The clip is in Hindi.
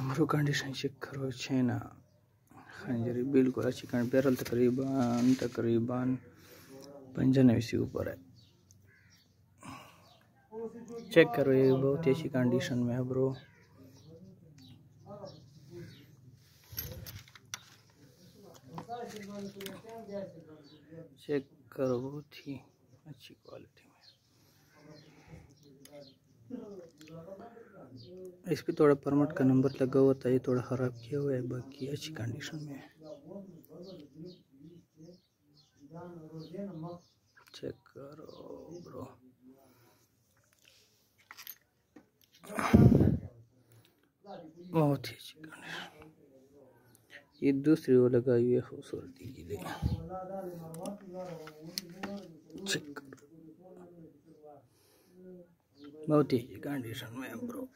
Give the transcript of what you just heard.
ब्रो कंडीशन चेक करो छेना खंजरी बिल्कुल अच्छी बैरल तकरीबन 95 से ऊपर है। चेक करो, ये बहुत ही अच्छी कंडीशन में है ब्रो। चेक करो, बहुत ही अच्छी क्वालिटी में। इस पे थोड़ा परमिट का नंबर लगा हुआ था, ये थोड़ा ख़राब किया हुआ है, बाकी अच्छी कंडीशन में है। चेक करो ब्रो, बहुत ही अच्छी कंडीशन। ये दूसरी वो लगाई हुई है खूबसूरती के लिए। चेक करो, बहुत ही अच्छी कंडीशन में है ब्रो।